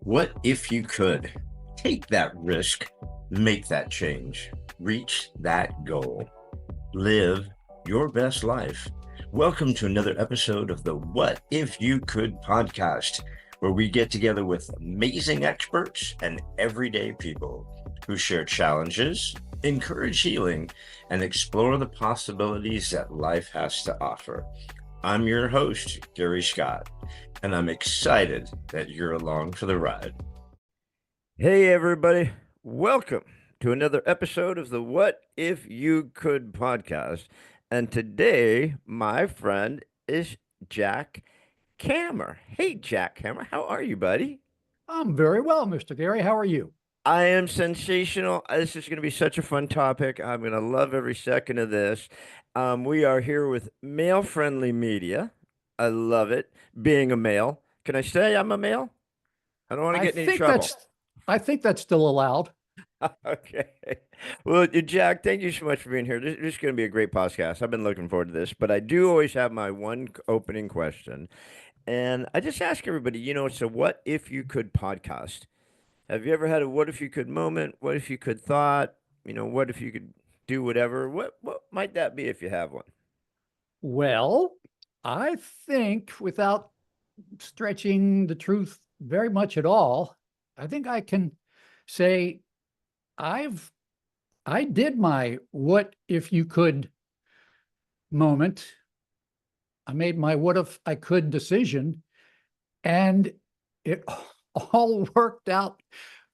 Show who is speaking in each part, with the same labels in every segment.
Speaker 1: What if you could take that risk, make that change, reach that goal, live your best life? Welcome to another episode of the What If You Could podcast, where we get together with amazing experts and everyday people who share challenges, encourage healing, and explore the possibilities that life has to offer. I'm your host, Gary Scott, and I'm excited that you're along for the ride. Hey, everybody. Welcome to another episode of the What If You Could podcast. And today, my friend is Jack Kammer. Hey, Jack Kammer. How are you, buddy?
Speaker 2: I'm very well, Mr. Gary. How are you?
Speaker 1: I am sensational. This is going to be such a fun topic. I'm going to love every second of this. We are here with male-friendly media. I love it. Being a male. Can I say I'm a male? I don't want to
Speaker 2: I
Speaker 1: get in any
Speaker 2: think
Speaker 1: trouble.
Speaker 2: that's still allowed.
Speaker 1: Okay. Well, Jack, thank you so much for being here. This is going to be a great podcast. I've been looking forward to this, but I do always have my one opening question. And I just ask everybody, it's a what if you could podcast. Have you ever had a what if you could moment? What if you could thought? What if you could do whatever? What might that be if you have one?
Speaker 2: Well, I think without stretching the truth very much at all, I think I can say I did my what if you could moment. I made my what if I could decision, and it all worked out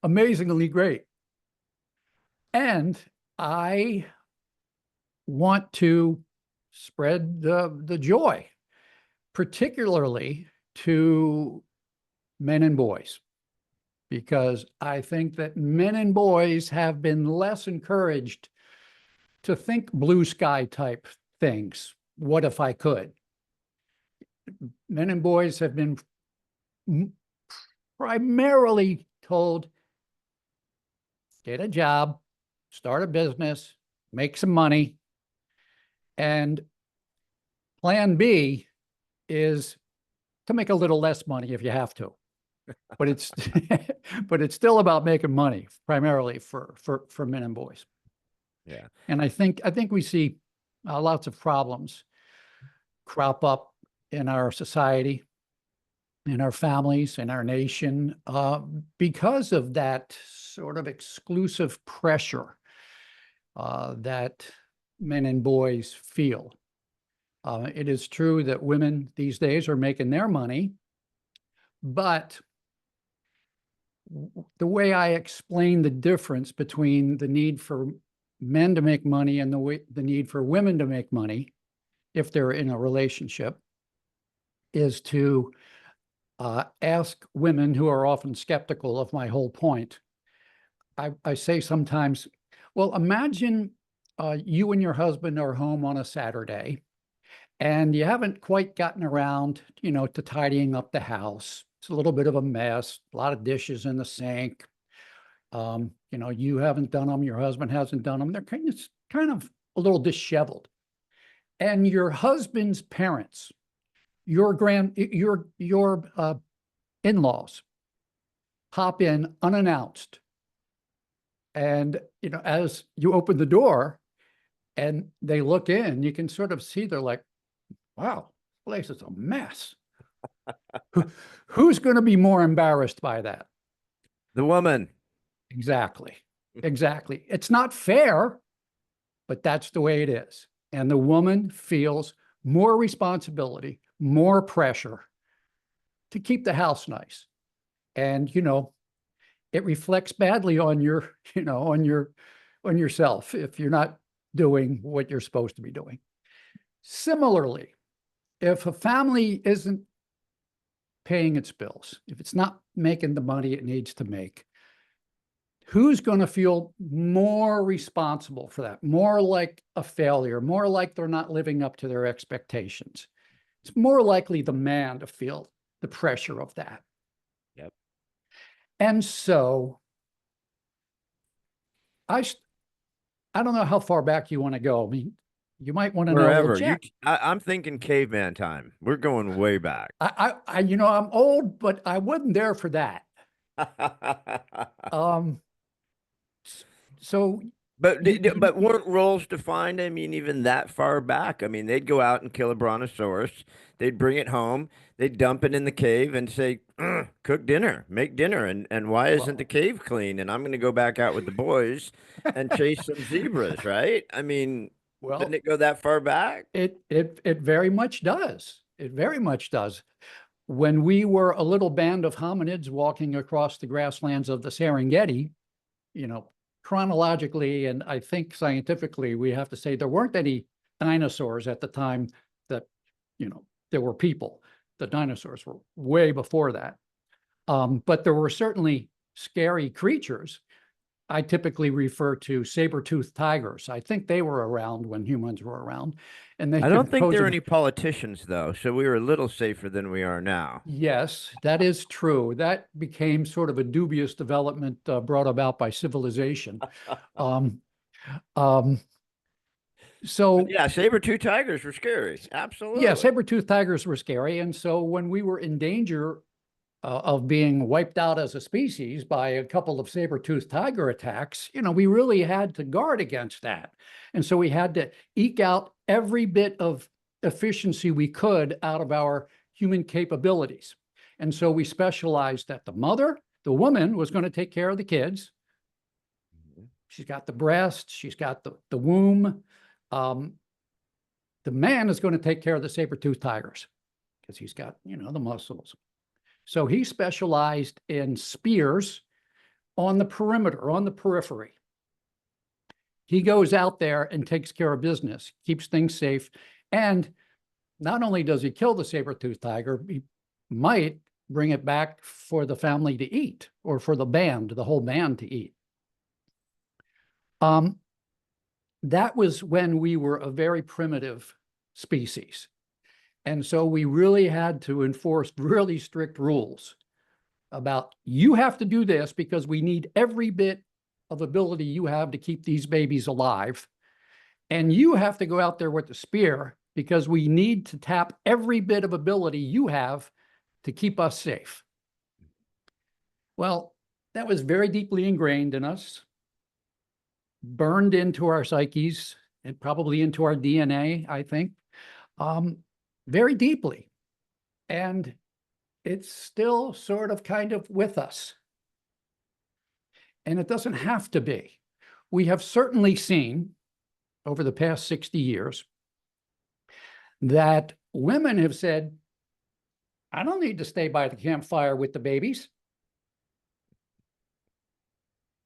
Speaker 2: amazingly great. And I want to spread the joy, particularly to men and boys, because I think that men and boys have been less encouraged to think blue sky type things. What if I could? Men and boys have been primarily told, get a job, start a business, make some money. And plan B is to make a little less money if you have to. But it's but it's still about making money primarily for men and boys.
Speaker 1: Yeah.
Speaker 2: And I think we see lots of problems crop up in our society, in our families, in our nation, because of that sort of exclusive pressure that men and boys feel. It is true that women these days are making their money, but the way I explain the difference between the need for men to make money and the need for women to make money, if they're in a relationship, is to ask women who are often skeptical of my whole point. I say sometimes, well, imagine you and your husband are home on a Saturday and you haven't quite gotten around, to tidying up the house. It's a little bit of a mess, a lot of dishes in the sink. You haven't done them, your husband hasn't done them. They're kind of a little disheveled. And your husband's parents, your in-laws hop in unannounced. And, as you open the door and they look in, you can sort of see they're like, wow, this place is a mess. Who's going to be more embarrassed by that?
Speaker 1: The woman.
Speaker 2: Exactly. Exactly. It's not fair, but that's the way it is. And the woman feels more responsibility, more pressure to keep the house nice. And, it reflects badly on your, on yourself if you're not doing what you're supposed to be doing. Similarly, if a family isn't paying its bills, if it's not making the money it needs to make, who's going to feel more responsible for that? More like a failure, more like they're not living up to their expectations. It's more likely the man to feel the pressure of that.
Speaker 1: Yep.
Speaker 2: And so I don't know how far back you want to go. I mean, you might want to know.
Speaker 1: Wherever.
Speaker 2: Well, Jack,
Speaker 1: I'm thinking caveman time. We're going way back.
Speaker 2: I'm old, but I wasn't there for that. Um, s- so
Speaker 1: But
Speaker 2: you
Speaker 1: but weren't roles defined? I mean, even that far back. I mean, they'd go out and kill a brontosaurus. They'd bring it home. They'd dump it in the cave and say, "Cook dinner, make dinner." And why isn't the
Speaker 2: well,
Speaker 1: cave clean? And I'm going to go back out with the boys and chase some zebras, right? I mean, didn't
Speaker 2: well,
Speaker 1: it go that far back?
Speaker 2: it very much does. It very much does. When we were a little band of hominids walking across the grasslands of the Serengeti, you know, chronologically and I think scientifically, we have to say there weren't any dinosaurs at the time that, there were people. The dinosaurs were way before that. But there were certainly scary creatures. I typically refer to saber-toothed tigers. I think they were around when humans were around, and they
Speaker 1: I don't
Speaker 2: could
Speaker 1: think
Speaker 2: pose
Speaker 1: there
Speaker 2: a
Speaker 1: were any politicians though, so we were a little safer than we are now.
Speaker 2: Yes, that is true. That became sort of a dubious development brought about by civilization. Um, um,
Speaker 1: But
Speaker 2: so
Speaker 1: yeah, saber-tooth tigers were scary.
Speaker 2: yeah,
Speaker 1: Absolutely.
Speaker 2: saber-toothed tigers were scary. And so when we were in danger of being wiped out as a species by a couple of saber-toothed tiger attacks, we really had to guard against that. And so we had to eke out every bit of efficiency we could out of our human capabilities. And so we specialized that the woman was going to take care of the kids. She's got the breast, she's got the womb. Um, the man is going to take care of the saber-toothed tigers because he's got, the muscles. So he specialized in spears on the perimeter, on the periphery. He goes out there and takes care of business, keeps things safe. And not only does he kill the saber-toothed tiger, he might bring it back for the family to eat or for the whole band to eat. That was when we were a very primitive species. And so we really had to enforce really strict rules about you have to do this because we need every bit of ability you have to keep these babies alive. And you have to go out there with the spear because we need to tap every bit of ability you have to keep us safe. Well, that was very deeply ingrained in us, burned into our psyches and probably into our DNA, I think, very deeply. And it's still sort of kind of with us. And it doesn't have to be. We have certainly seen over the past 60 years that women have said, I don't need to stay by the campfire with the babies.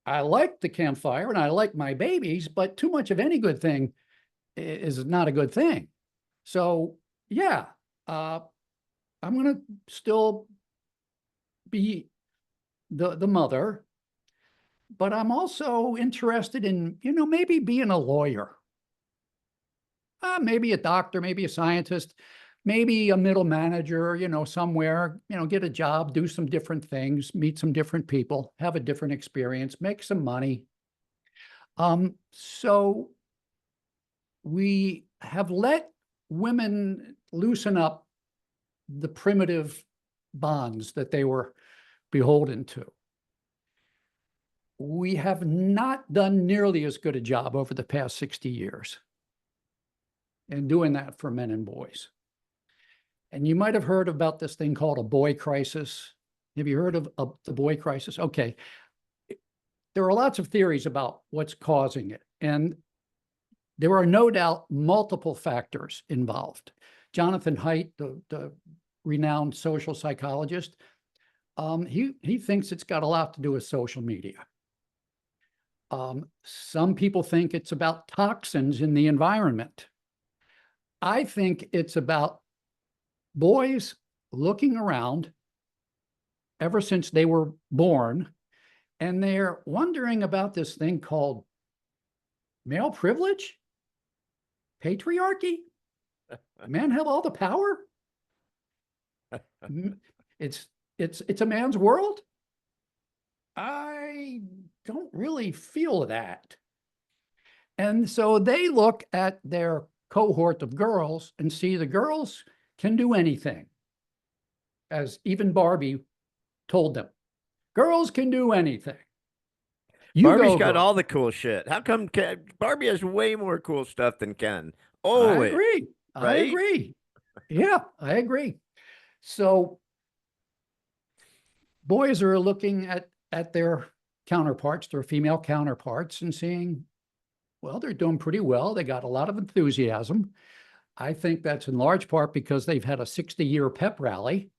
Speaker 2: I like the campfire and I like my babies, but too much of any good thing is not a good thing. So yeah, I'm going to still be the mother, but I'm also interested in, maybe being a lawyer, maybe a doctor, maybe a scientist, maybe a middle manager, somewhere, get a job, do some different things, meet some different people, have a different experience, make some money. So we have let women loosen up the primitive bonds that they were beholden to. We have not done nearly as good a job over the past 60 years in doing that for men and boys. And you might have heard about this thing called a boy crisis. Have you heard of the boy crisis? Okay. There are lots of theories about what's causing it. And there are no doubt multiple factors involved. Jonathan Haidt, the renowned social psychologist, he thinks it's got a lot to do with social media. Some people think it's about toxins in the environment. I think it's about boys looking around ever since they were born, and they're wondering about this thing called male privilege, patriarchy. Men have all the power. It's it's a man's world. I don't really feel that. And so they look at their cohort of girls and see the girls can do anything, as even Barbie told them. Girls can do anything. You
Speaker 1: Barbie's
Speaker 2: go,
Speaker 1: got
Speaker 2: girl.
Speaker 1: all the cool shit. How come Barbie has way more cool stuff than Ken?
Speaker 2: I
Speaker 1: Always,
Speaker 2: agree. I
Speaker 1: right?
Speaker 2: agree. Yeah, I agree. So boys are looking at their counterparts, their female counterparts, and seeing, well, they're doing pretty well. They got a lot of enthusiasm. I think that's in large part because they've had a 60-year pep rally.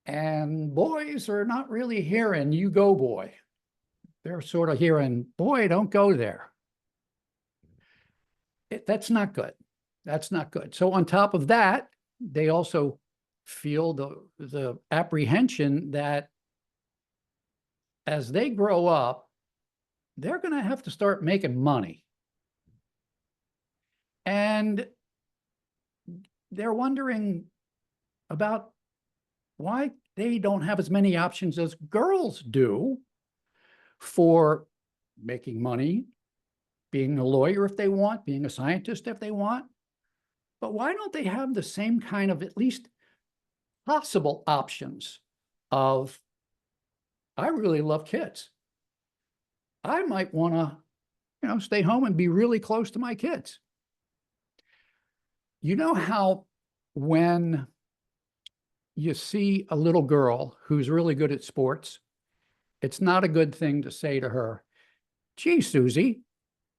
Speaker 2: And boys are not really hearing, you go, boy. They're sort of hearing, boy, don't go there. That's not good. That's not good. So on top of that, they also feel the apprehension that as they grow up, they're going to have to start making money. And they're wondering about why they don't have as many options as girls do for making money, being a lawyer if they want, being a scientist if they want. But why don't they have the same kind of at least possible options of, I really love kids. I might want to, stay home and be really close to my kids. You know how when you see a little girl who's really good at sports, it's not a good thing to say to her, gee, Susie,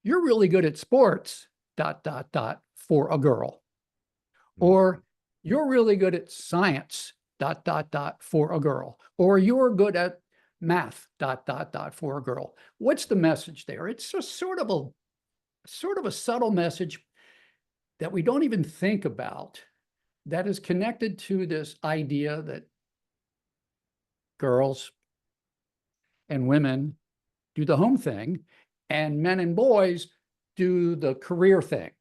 Speaker 2: you're really good at sports, ... for a girl. Or you're really good at science, ... for a girl. Or you're good at math, ... for a girl. What's the message there? It's just sort of a subtle message that we don't even think about, that is connected to this idea that girls and women do the home thing and men and boys do the career thing.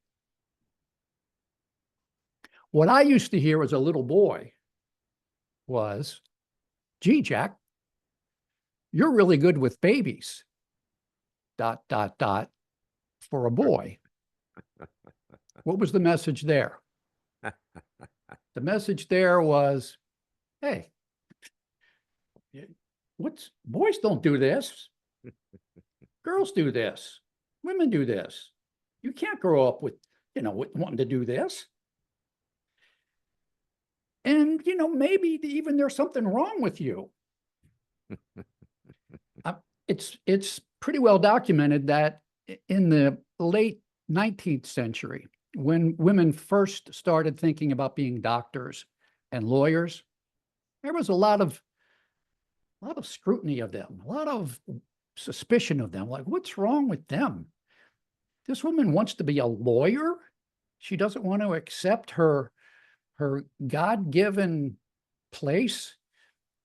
Speaker 2: What I used to hear as a little boy was, gee, Jack, you're really good with babies, ... for a boy. What was the message there? The message there was, hey, boys don't do this. Girls do this. Women do this. You can't grow up with, wanting to do this. And, maybe even there's something wrong with you. It's pretty well documented that in the late 19th century, when women first started thinking about being doctors and lawyers, there was a lot of scrutiny of them, a lot of suspicion of them. Like, what's wrong with them? This woman wants to be a lawyer. She doesn't want to accept her God-given place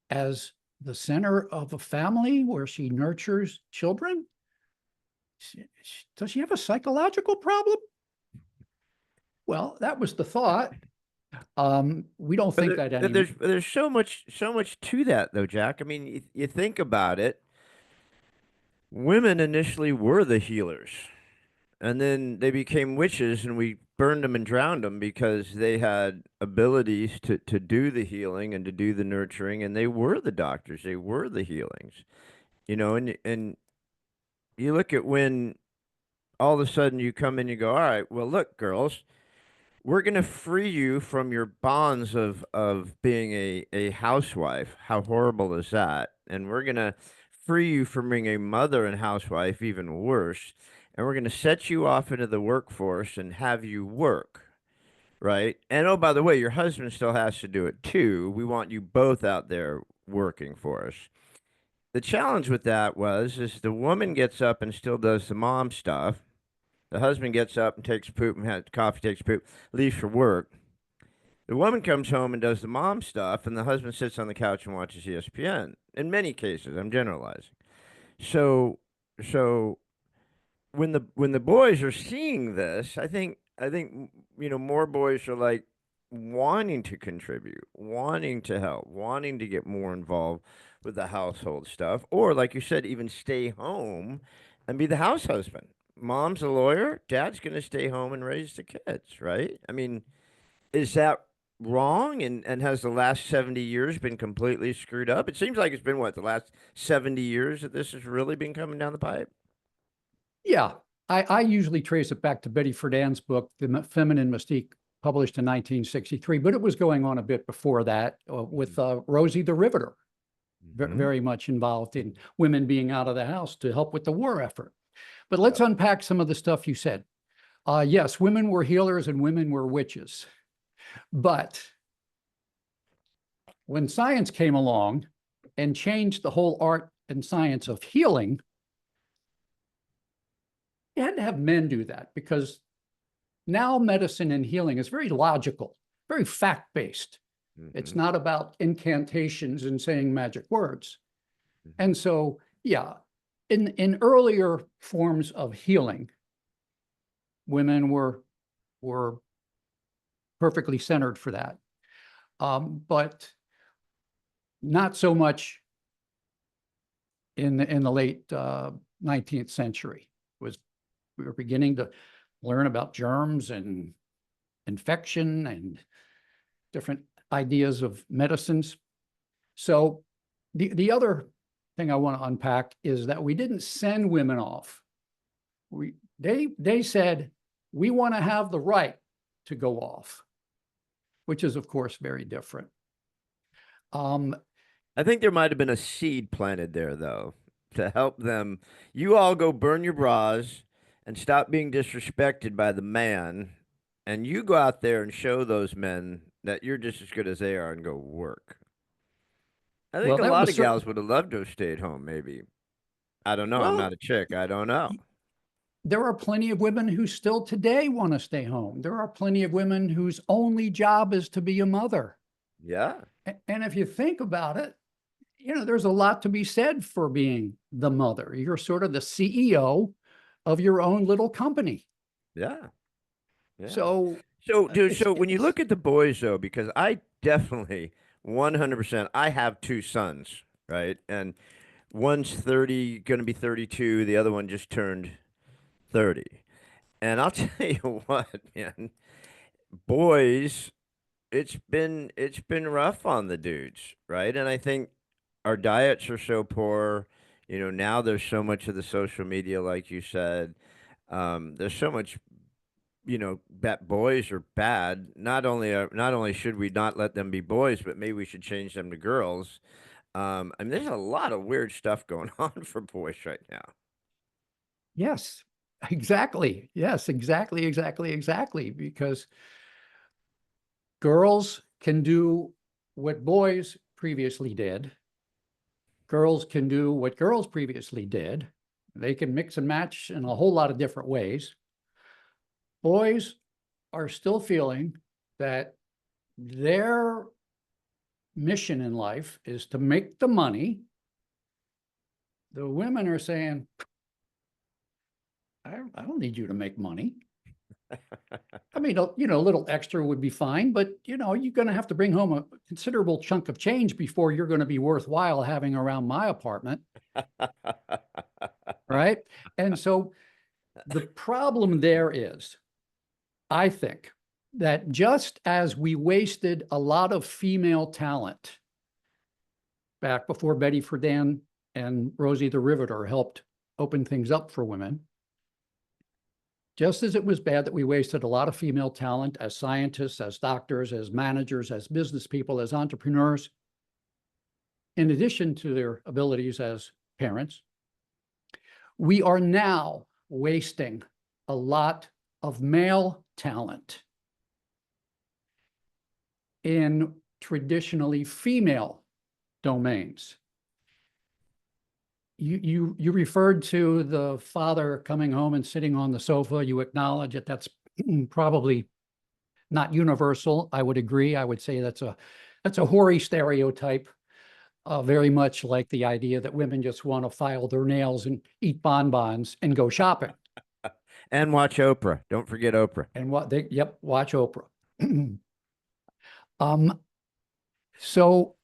Speaker 2: as the center of a family where she nurtures children. Does she have a psychological problem? Well, that was the thought. We don't think that anymore.
Speaker 1: There's so much to that though, Jack. I mean, you think about it. Women initially were the healers, and then they became witches, and we burned them and drowned them because they had abilities to do the healing and to do the nurturing, and they were the doctors. They were the healings, and you look at when all of a sudden you come in, you go, all right, well, look, girls, we're going to free you from your bonds of being a housewife. How horrible is that? And we're going to free you from being a mother and housewife, even worse. And we're going to set you off into the workforce and have you work, right? And oh, by the way, your husband still has to do it too. We want you both out there working for us. The challenge with that is the woman gets up and still does the mom stuff. The husband gets up and takes a poop and has coffee, takes a poop, leaves for work. The woman comes home and does the mom stuff, and the husband sits on the couch and watches ESPN. In many cases, I'm generalizing. So, so when the boys are seeing this, I think more boys are like wanting to contribute, wanting to help, wanting to get more involved with the household stuff, or like you said, even stay home and be the house husband. Mom's a lawyer, dad's going to stay home and raise the kids, right? I mean, is that wrong? And has the last 70 years been completely screwed up? It seems like it's been what, the last 70 years that this has really been coming down the pipe?
Speaker 2: Yeah, I usually trace it back to Betty Friedan's book, The Feminine Mystique, published in 1963, but it was going on a bit before that with Rosie the Riveter, very much involved in women being out of the house to help with the war effort. But let's unpack some of the stuff you said. Yes, women were healers and women were witches. But when science came along and changed the whole art and science of healing, you had to have men do that, because now medicine and healing is very logical, very fact-based. It's not about incantations and saying magic words. And so, yeah, in earlier forms of healing, women were perfectly centered for that. But not so much in the late 19th century. We were beginning to learn about germs and infection and different ideas of medicines. So the other thing I want to unpack is that we didn't send women off. They said, we want to have the right to go off, which is, of course, very different.
Speaker 1: I think there might have been a seed planted there, though, to help them. You all go burn your bras and stop being disrespected by the man, and you go out there and show those men that you're just as good as they are and go work. I think
Speaker 2: Well,
Speaker 1: a
Speaker 2: that
Speaker 1: lot
Speaker 2: was
Speaker 1: of gals would have loved to have stayed home, maybe. I don't know. I'm
Speaker 2: well,
Speaker 1: not a chick. I don't know.
Speaker 2: there are plenty of women who still today want to stay home. There are plenty of women whose only job is to be a mother.
Speaker 1: Yeah.
Speaker 2: And if you think about it, there's a lot to be said for being the mother. You're sort of the CEO of your own little company.
Speaker 1: Yeah. Yeah.
Speaker 2: So,
Speaker 1: So, dude,
Speaker 2: it's,
Speaker 1: so when you
Speaker 2: it's,
Speaker 1: look at the boys, though, because I definitely 100%, I have two sons, right? And one's 30, going to be 32. The other one just turned 30. And I'll tell you what, man, boys, it's been rough on the dudes, right? And I think our diets are so poor. Now there's so much of the social media, like you said. There's so much, that boys are bad. Not only should we not let them be boys, but maybe we should change them to girls. I mean, there's a lot of weird stuff going on for boys right now.
Speaker 2: yes, exactly. Yes, exactly. Because girls can do what boys previously did. Girls can do what girls previously did. They can mix and match in a whole lot of different ways. Boys are still feeling that their mission in life is to make the money. The women are saying, I don't need you to make money. I mean, a little extra would be fine, but you're going to have to bring home a considerable chunk of change before you're going to be worthwhile having around my apartment. Right. And so the problem there is, I think, that just as we wasted a lot of female talent back before Betty Friedan and Rosie the Riveter helped open things up for women, just as it was bad that we wasted a lot of female talent as scientists, as doctors, as managers, as business people, as entrepreneurs, in addition to their abilities as parents, we are now wasting a lot of male talent in traditionally female domains. You referred to the father coming home and sitting on the sofa. You acknowledge that that's probably not universal. I would agree. I would say that's a hoary stereotype, very much like the idea that women just want to file their nails and eat bonbons and go shopping.
Speaker 1: And watch Oprah. Don't forget Oprah.
Speaker 2: And watch Oprah. So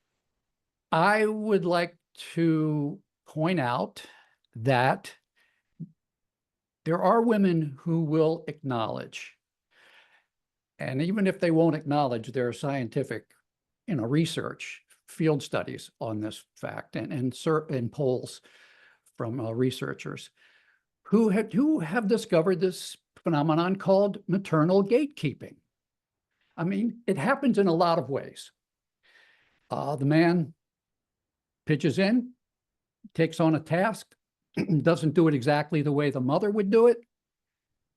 Speaker 2: I would like to point out that there are women who will acknowledge And even if they won't acknowledge their scientific, research, field studies on this fact, and polls from researchers who have discovered this phenomenon called maternal gatekeeping. I mean, it happens in a lot of ways. The man pitches in, takes on a task, doesn't do it exactly the way the mother would do it.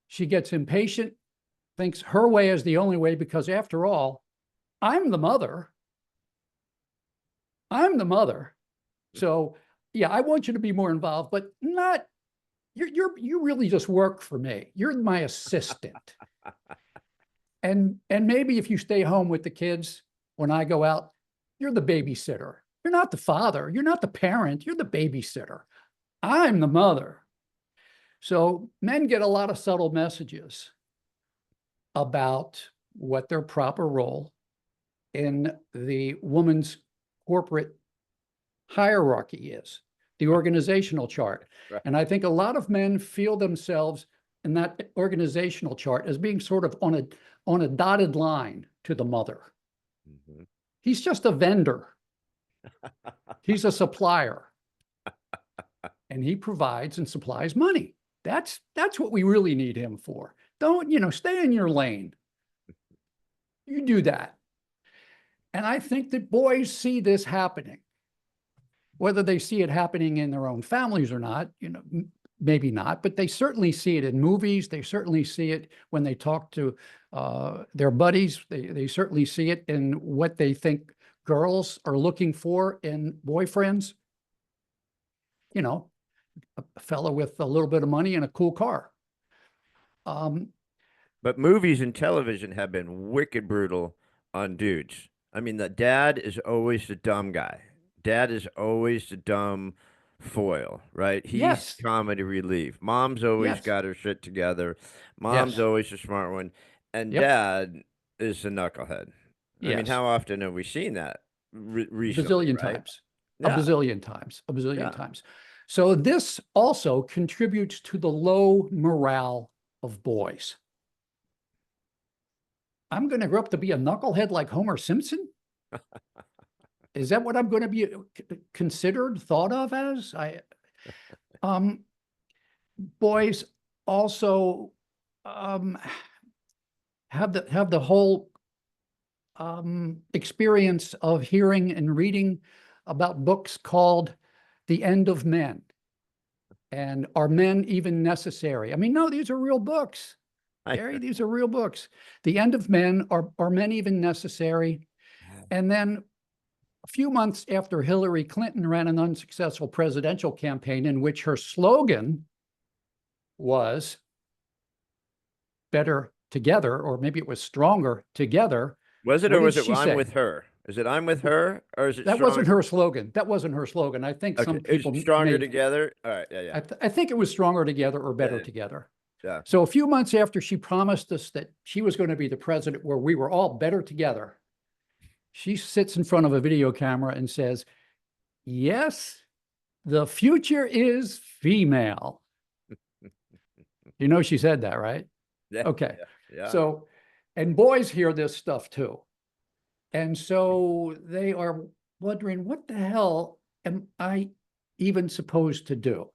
Speaker 2: She gets impatient, thinks her way is the only way because, after all, I'm the mother. I'm the mother. So, yeah, I want you to be more involved, but not, you really just work for me. You're my assistant. And maybe if you stay home with the kids when I go out, you're the babysitter. You're not the father. You're not the parent. You're the babysitter. I'm the mother. So men get a lot of subtle messages about what their proper role in the woman's corporate hierarchy is, the organizational chart.
Speaker 1: Right.
Speaker 2: And I think a lot of men feel themselves in that organizational chart as being sort of on a dotted line to the mother.
Speaker 1: Mhm.
Speaker 2: He's just a vendor. He's a supplier. And he provides and supplies money. That's what we really need him for. Don't, stay in your lane. You do that. And I think that boys see this happening. Whether they see it happening in their own families or not, maybe not, but they certainly see it in movies. They certainly see it when they talk to their buddies. They certainly see it in what they think girls are looking for in boyfriends. A fellow with a little bit of money and a cool car.
Speaker 1: But movies and television have been wicked brutal on dudes. I mean, the dad is always the dumb guy. Dad is always the dumb foil, right? He's
Speaker 2: Yes,
Speaker 1: comedy relief. Mom's always
Speaker 2: yes,
Speaker 1: got her shit together. Mom's
Speaker 2: yes,
Speaker 1: always the smart one. And
Speaker 2: yep,
Speaker 1: dad is the knucklehead. I mean,
Speaker 2: yes.
Speaker 1: how often have we seen that
Speaker 2: A
Speaker 1: recently,
Speaker 2: bazillion
Speaker 1: right?
Speaker 2: times, a
Speaker 1: Yeah,
Speaker 2: bazillion times, a bazillion
Speaker 1: yeah.
Speaker 2: times. So this also contributes to the low morale of boys. I'm going to grow up to be a knucklehead like Homer Simpson? Is that what I'm going to be considered, thought of as? Um, Boys also um, have the whole experience of hearing and reading about books called The End of Men. And are men even necessary? I mean, no, these are real books.
Speaker 1: I,
Speaker 2: Gary, these are real books. The End of Men, are men even necessary? And then a few months after Hillary Clinton ran an unsuccessful presidential campaign in which her slogan was better together, or maybe it was stronger together.
Speaker 1: was it
Speaker 2: What
Speaker 1: or
Speaker 2: did
Speaker 1: was it
Speaker 2: she
Speaker 1: I'm
Speaker 2: say?
Speaker 1: with her? Is it I'm with her or is it
Speaker 2: That wasn't
Speaker 1: strong?
Speaker 2: her slogan. That wasn't her slogan. I think
Speaker 1: Okay,
Speaker 2: some
Speaker 1: is it
Speaker 2: people
Speaker 1: stronger
Speaker 2: may,
Speaker 1: together? All right, yeah, yeah,
Speaker 2: I think it was stronger together or
Speaker 1: yeah,
Speaker 2: better
Speaker 1: yeah.
Speaker 2: together.
Speaker 1: Yeah.
Speaker 2: So a few months after she promised us that she was going to be the president where we were all better together, she sits in front of a video camera and says, yes, the future is female. She said that, right?
Speaker 1: Yeah,
Speaker 2: Okay.
Speaker 1: yeah, yeah.
Speaker 2: So, and boys hear this stuff too. And so they are wondering, what the hell am I even supposed to do?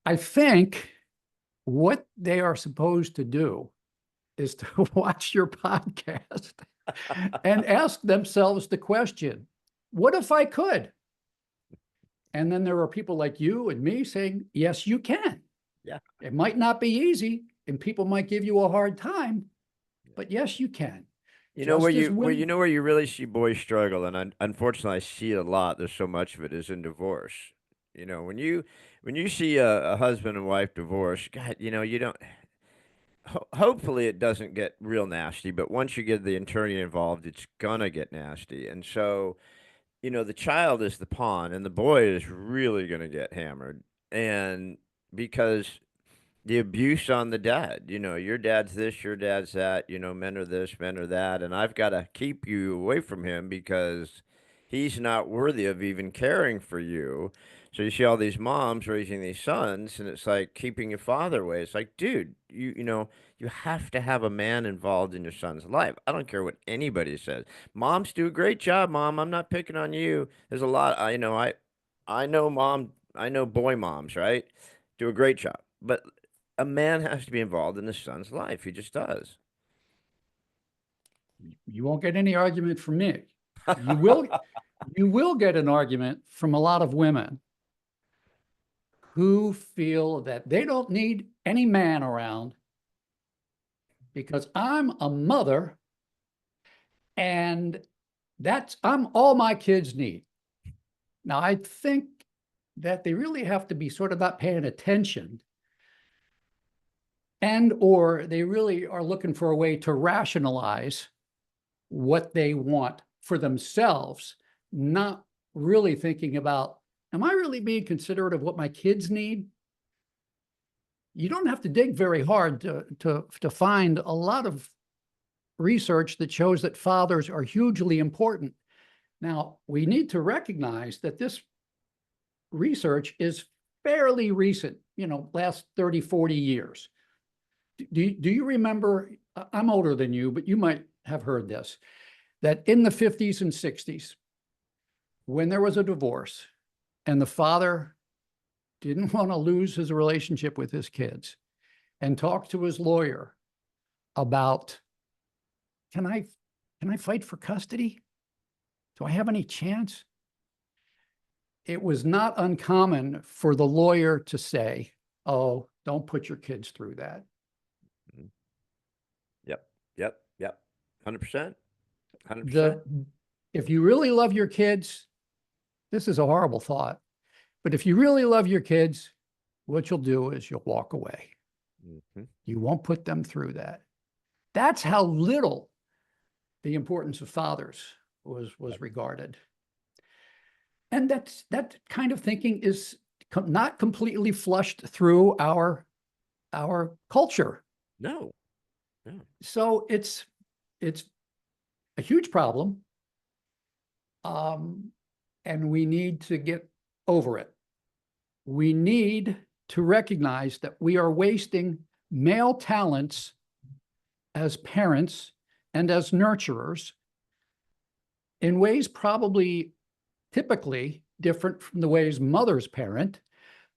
Speaker 2: I think what they are supposed to do is to watch your podcast and ask themselves the question, what if I could? And then there are people like you and me saying, yes, you can.
Speaker 1: Yeah.
Speaker 2: It might not be easy and people might give you a hard time, but yes, you can.
Speaker 1: You know where
Speaker 2: Just as
Speaker 1: you
Speaker 2: women,
Speaker 1: know where you really see boys struggle, and unfortunately I see it a lot. There's so much of it is in divorce. When you see a husband and wife divorce, God, you don't. Hopefully it doesn't get real nasty, but once you get the attorney involved, it's gonna get nasty. And so, the child is the pawn, and the boy is really gonna get hammered. And because the abuse on the dad. Your dad's this, your dad's that. Men are this, men are that, and I've got to keep you away from him because
Speaker 3: he's not worthy of even caring for you. So you see all these moms raising these sons, and it's like keeping your father away. It's like, dude, you have to have a man involved in your son's life. I don't care what anybody says. Moms do a great job, mom. I'm not picking on you. There's a lot, I know I know boy moms, right? Do a great job. But a man has to be involved in his son's life. He just does.
Speaker 2: You won't get any argument from me. You will, you will get an argument from a lot of women who feel that they don't need any man around because I'm a mother and I'm all my kids need. Now, I think that they really have to be sort of not paying attention, and or they really are looking for a way to rationalize what they want for themselves, not really thinking about, am I really being considerate of what my kids need? You don't have to dig very hard to find a lot of research that shows that fathers are hugely important. Now, we need to recognize that this research is fairly recent, last 30, 40 years. Do you remember, I'm older than you, but you might have heard this, that in the 50s and 60s, when there was a divorce and the father didn't want to lose his relationship with his kids and talked to his lawyer about, can I fight for custody? Do I have any chance? It was not uncommon for the lawyer to say, oh, don't put your kids through that.
Speaker 3: Yep. 100%. 100%.
Speaker 2: If you really love your kids, this is a horrible thought, but if you really love your kids, what you'll do is you'll walk away.
Speaker 3: Mm-hmm.
Speaker 2: You won't put them through that. That's how little the importance of fathers was regarded. And that kind of thinking is not completely flushed through our culture.
Speaker 3: No.
Speaker 2: So it's a huge problem. And we need to get over it. We need to recognize that we are wasting male talents as parents and as nurturers in ways probably typically different from the ways mothers parent,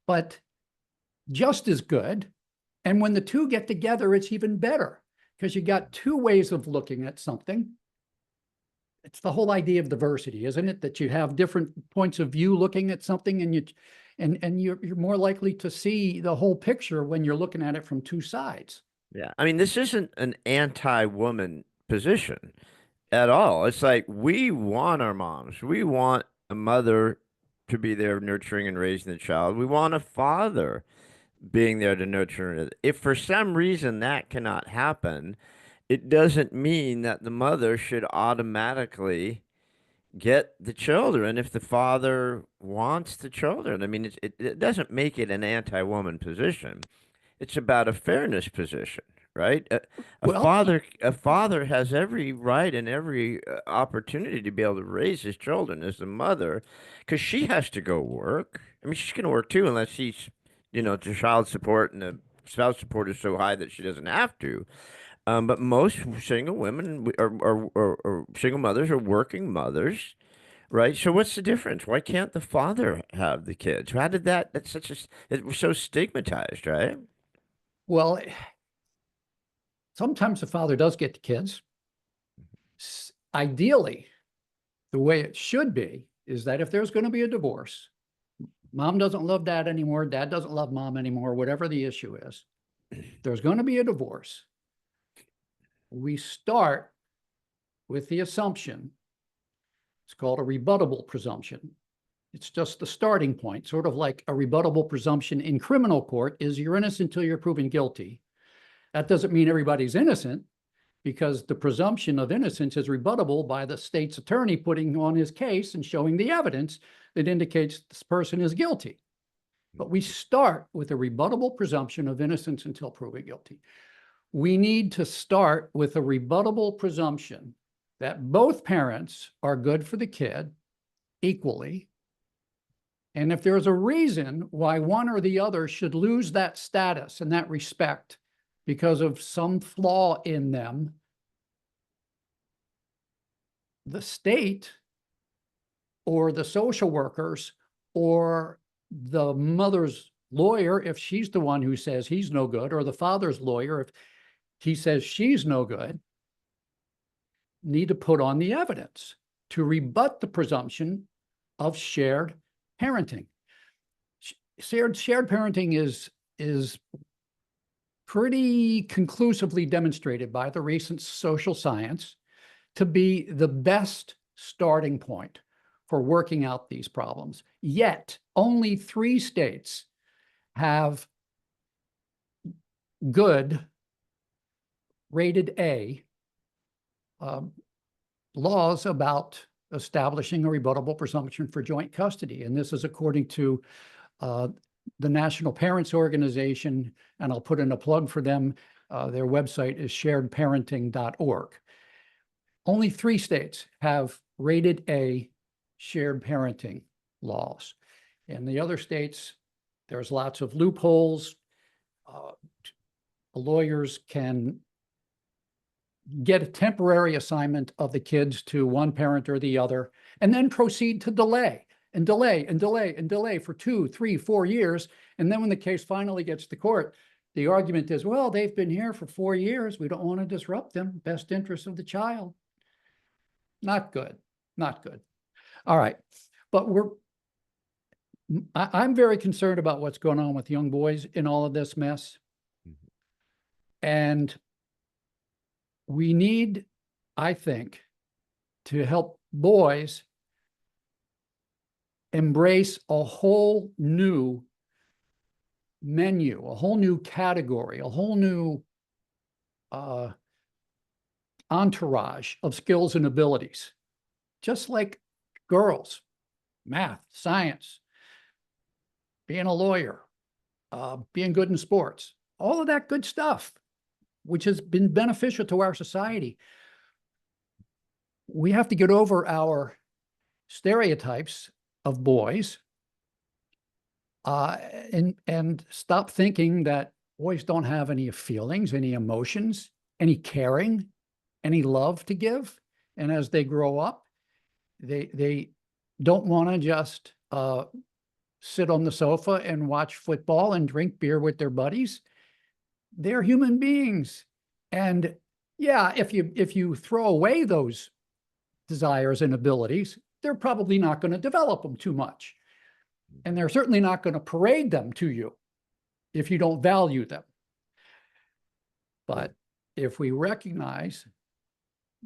Speaker 2: but just as good. And when the two get together, it's even better because you got two ways of looking at something. It's the whole idea of diversity, isn't it? That you have different points of view looking at something, and you're more likely to see the whole picture when you're looking at it from two sides.
Speaker 3: Yeah. I mean, this isn't an anti-woman position at all. It's like we want our moms. We want a mother to be there nurturing and raising the child. We want a father being there to nurture it. If for some reason that cannot happen, it doesn't mean that the mother should automatically get the children if the father wants the children. I mean, it doesn't make it an anti-woman position. It's about a fairness position, right?
Speaker 2: Well,
Speaker 3: A father has every right and every opportunity to be able to raise his children as a mother, because she has to go work. I mean, she's going to work too, unless she's, the child support and the spouse support is so high that she doesn't have to. But most single women or single mothers are working mothers, right? So what's the difference? Why can't the father have the kids? How did that's it was so stigmatized, right?
Speaker 2: well, sometimes the father does get the kids. Ideally, the way it should be is that if there's going to be a divorce, mom doesn't love dad anymore, dad doesn't love mom anymore, whatever the issue is, there's going to be a divorce. We start with the assumption, it's called a rebuttable presumption. It's just the starting point, sort of like a rebuttable presumption in criminal court is you're innocent until you're proven guilty. That doesn't mean everybody's innocent, because the presumption of innocence is rebuttable by the state's attorney putting on his case and showing the evidence that indicates this person is guilty. But we start with a rebuttable presumption of innocence until proven guilty. We need to start with a rebuttable presumption that both parents are good for the kid equally. And if there's a reason why one or the other should lose that status and that respect because of some flaw in them, the state or the social workers or the mother's lawyer, if she's the one who says he's no good, or the father's lawyer, if he says she's no good, need to put on the evidence to rebut the presumption of shared parenting. Shared parenting is pretty conclusively demonstrated by the recent social science to be the best starting point for working out these problems. Yet, only 3 states have good, rated A, laws about establishing a rebuttable presumption for joint custody. And this is according to the National Parents Organization, and I'll put in a plug for them. Their website is sharedparenting.org. Only 3 states have rated A shared parenting laws. In the other states, there's lots of loopholes. Lawyers can get a temporary assignment of the kids to one parent or the other, and then proceed to delay and delay and delay and delay for 2, 3, 4 years. And then when the case finally gets to court, the argument is, well, they've been here for 4 years. We don't want to disrupt them. Best interest of the child. Not good. Not good. All right. But I'm very concerned about what's going on with young boys in all of this mess. And we need, I think, to help boys embrace a whole new menu, a whole new category, a whole new entourage of skills and abilities. Just like girls, math, science, being a lawyer, being good in sports, all of that good stuff, which has been beneficial to our society. We have to get over our stereotypes of boys and stop thinking that boys don't have any feelings, any emotions, any caring, any love to give. And as they grow up, they don't want to just sit on the sofa and watch football and drink beer with their buddies. They're human beings. And yeah, if you throw away those desires and abilities, they're probably not going to develop them too much. And they're certainly not going to parade them to you if you don't value them. But if we recognize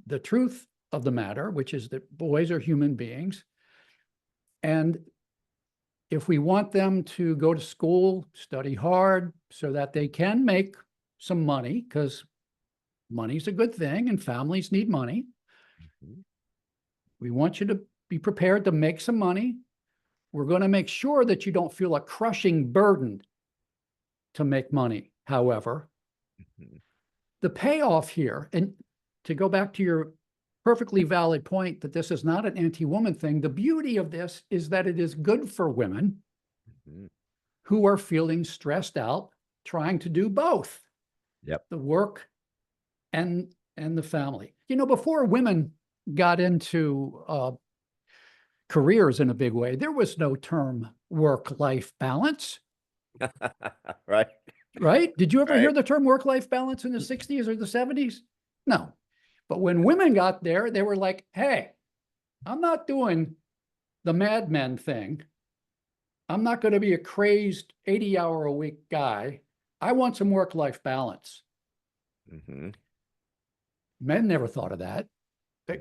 Speaker 2: the truth of the matter, which is that boys are human beings, and if we want them to go to school, study hard so that they can make some money, because money's a good thing and families need money. We want you to be prepared to make some money. We're going to make sure that you don't feel a crushing burden to make money. However, the payoff here, and to go back to your perfectly valid point that this is not an anti-woman thing, the beauty of this is that it is good for women who are feeling stressed out, trying to do both.
Speaker 3: Yep.
Speaker 2: The work and the family. You know, before women got into careers in a big way, there was no term work-life balance.
Speaker 3: Right.
Speaker 2: Right? Did you ever hear the term work-life balance in the 60s or the 70s? No. But when women got there, they were like, hey, I'm not doing the Mad Men thing. I'm not going to be a crazed 80-hour-a-week guy. I want some work-life balance. Men never thought of that.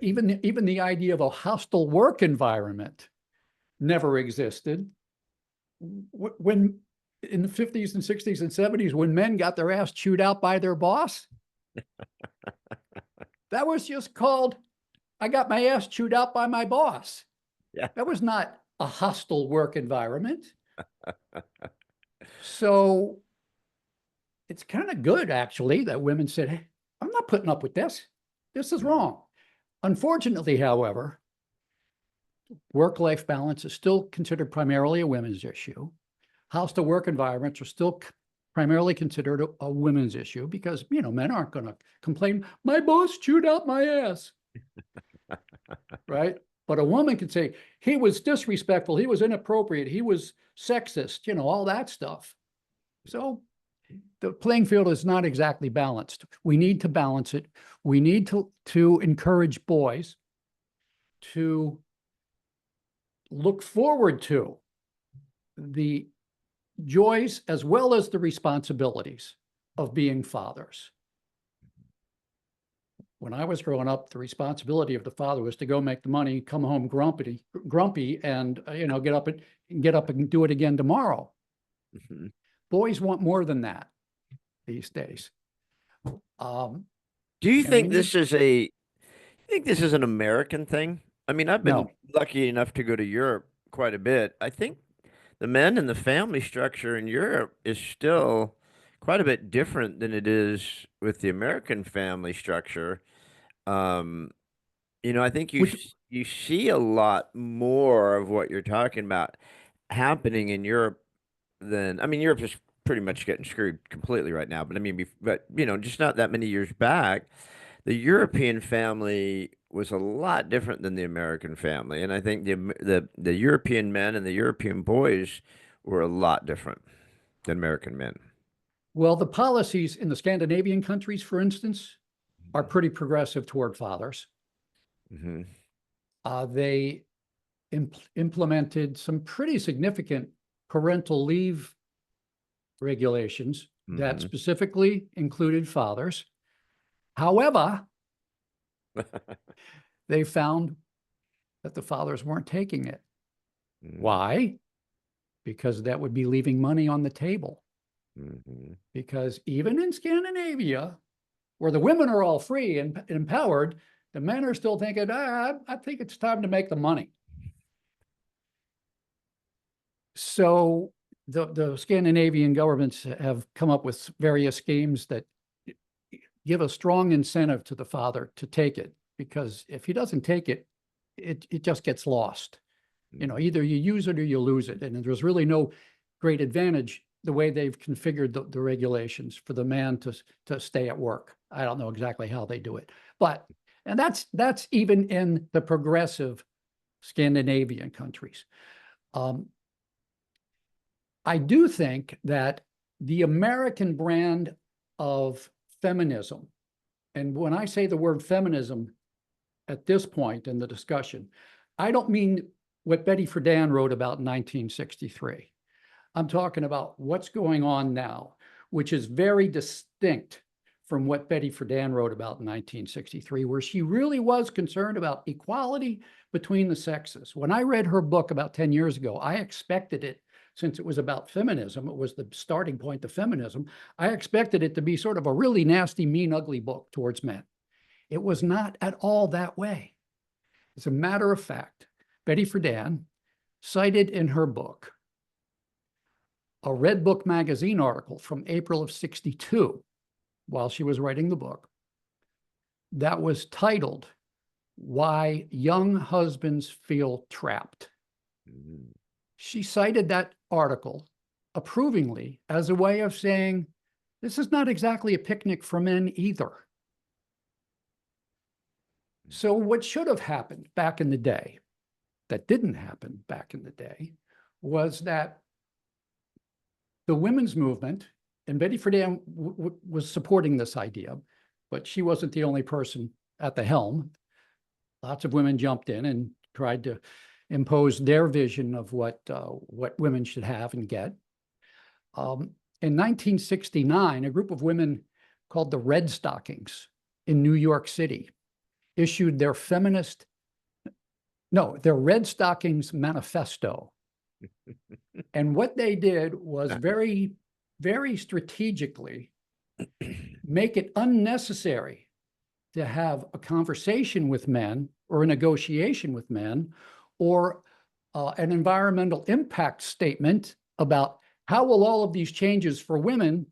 Speaker 2: Even the idea of a hostile work environment never existed. When in the 50s and 60s and 70s, when men got their ass chewed out by their boss, that was just called, I got my ass chewed out by my boss.
Speaker 3: Yeah.
Speaker 2: That was not a hostile work environment. So it's kind of good, actually, that women said, hey, I'm not putting up with this. This is wrong. Unfortunately, however, work-life balance is still considered primarily a women's issue. House to work environments are still primarily considered a women's issue because, men aren't going to complain, my boss chewed out my ass, right? But a woman could say, he was disrespectful, he was inappropriate, he was sexist, all that stuff. So the playing field is not exactly balanced. We need to balance it. We need to encourage boys to look forward to the joys as well as the responsibilities of being fathers. When I was growing up, the responsibility of the father was to go make the money, come home grumpy, and get up and do it again tomorrow.
Speaker 3: Mm-hmm.
Speaker 2: Boys want more than that these days.
Speaker 3: Do you think this is an American thing? I mean, I've been lucky enough to go to Europe quite a bit. I think the men and the family structure in Europe is still quite a bit different than it is with the American family structure. I think you see a lot more of what you're talking about happening in Europe Europe is pretty much getting screwed completely right now. But just not that many years back, the European family was a lot different than the American family, and I think the European men and the European boys were a lot different than American men.
Speaker 2: Well, the policies in the Scandinavian countries, for instance, are pretty progressive toward fathers.
Speaker 3: Mm-hmm.
Speaker 2: They implemented some pretty significant parental leave regulations that specifically included fathers. However, they found that the fathers weren't taking it. Why? Because that would be leaving money on the table. Because even in Scandinavia, where the women are all free and empowered, the men are still thinking, I think it's time to make the money. So the Scandinavian governments have come up with various schemes that give a strong incentive to the father to take it, because if he doesn't take it, it just gets lost. Either you use it or you lose it. And there's really no great advantage the way they've configured the regulations for the man to stay at work. I don't know exactly how they do it, and that's even in the progressive Scandinavian countries. I do think that the American brand of feminism, and when I say the word feminism at this point in the discussion, I don't mean what Betty Friedan wrote about in 1963. I'm talking about what's going on now, which is very distinct from what Betty Friedan wrote about in 1963, where she really was concerned about equality between the sexes. When I read her book about 10 years ago, I expected it, since it was about feminism, it was the starting point of feminism, I expected it to be sort of a really nasty, mean, ugly book towards men. It was not at all that way. As a matter of fact, Betty Friedan cited in her book a Red Book magazine article from April of '62, while she was writing the book, that was titled, "Why Young Husbands Feel Trapped." She cited that article approvingly as a way of saying, this is not exactly a picnic for men either. So what should have happened back in the day, that didn't happen back in the day, was that the women's movement, and Betty Friedan was supporting this idea, but she wasn't the only person at the helm. Lots of women jumped in and tried to impose their vision of what women should have and get. In 1969, a group of women called the Red Stockings in New York City issued their Red Stockings Manifesto. And what they did was very, very strategically make it unnecessary to have a conversation with men or a negotiation with men or an environmental impact statement about how will all of these changes for women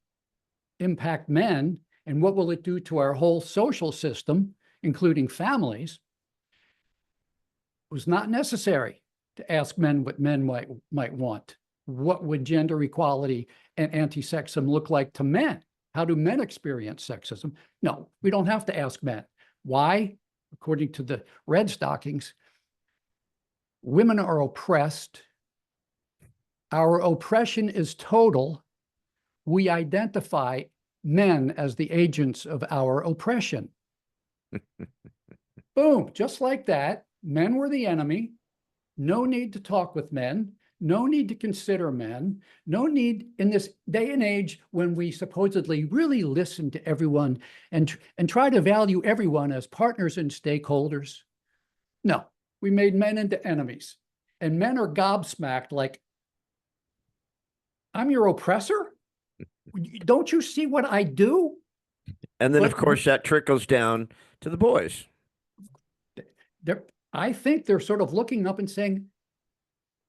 Speaker 2: impact men and what will it do to our whole social system, including families. was not necessary to ask men what men might want. What would gender equality and anti-sexism look like to men? How do men experience sexism? No, we don't have to ask men. Why? According to the Red Stockings, women are oppressed. Our oppression is total. We identify men as the agents of our oppression. Boom, just like that. Men were the enemy. No need to talk with men. No need to consider men. No need in this day and age when we supposedly really listen to everyone and try to value everyone as partners and stakeholders. No, we made men into enemies. And men are gobsmacked like, I'm your oppressor? Don't you see what I do?
Speaker 3: And then, of course, that trickles down to the boys.
Speaker 2: I think they're sort of looking up and saying,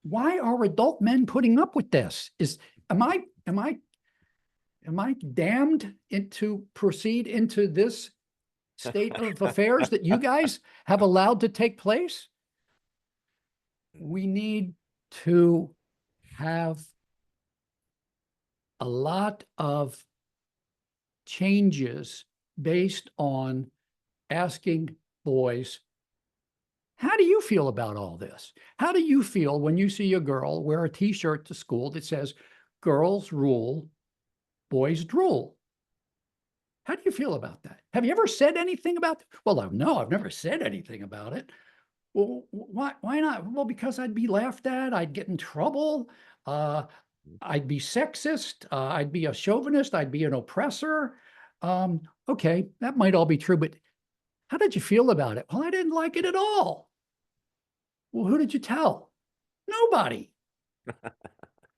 Speaker 2: why are adult men putting up with this? Am I damned to proceed into this state of affairs that you guys have allowed to take place? We need to have a lot of changes based on asking boys, how do you feel about all this? How do you feel when you see a girl wear a t-shirt to school that says, girls rule, boys drool? How do you feel about that? Have you ever said anything about that? Well, no, I've never said anything about it. Well, why not? Well, because I'd be laughed at, I'd get in trouble, I'd be sexist, I'd be a chauvinist, I'd be an oppressor. Okay, that might all be true, but how did you feel about it? Well, I didn't like it at all. Well, who did you tell? Nobody.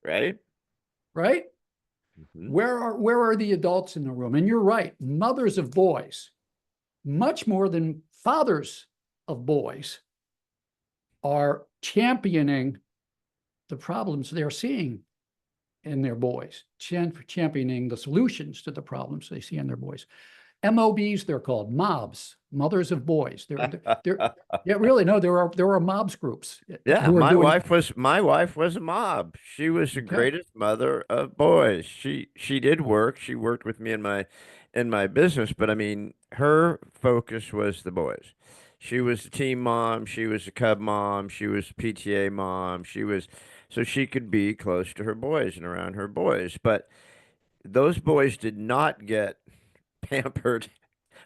Speaker 3: Right?
Speaker 2: Right?
Speaker 3: Mm-hmm.
Speaker 2: Where are the adults in the room? And you're right, mothers of boys, much more than fathers of boys, are championing the problems they're seeing in their boys, championing the solutions to the problems they see in their boys. MOBs, they're called mobs, mothers of boys. Yeah, really, no, there are mobs groups.
Speaker 3: Yeah, my wife was a mob. She was the greatest mother of boys. She did work. She worked with me in my business, but I mean, her focus was the boys. She was the team mom. She was the cub mom. She was the PTA mom. So she could be close to her boys and around her boys. But those boys did not get pampered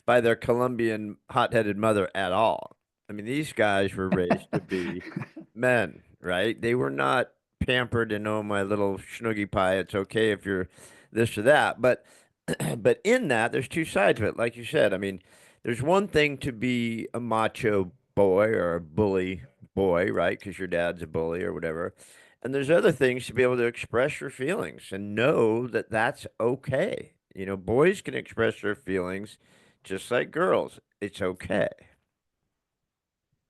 Speaker 3: by their Colombian hot-headed mother at all. I mean, these guys were raised to be men, right? They were not pampered and, oh, my little schnoogie pie, it's okay if you're this or that. But but in that, there's two sides of it. Like you said, I mean, there's one thing to be a macho boy or a bully boy, right? Because your dad's a bully or whatever. And there's other things to be able to express your feelings and know that that's okay. You know, boys can express their feelings just like girls. It's okay.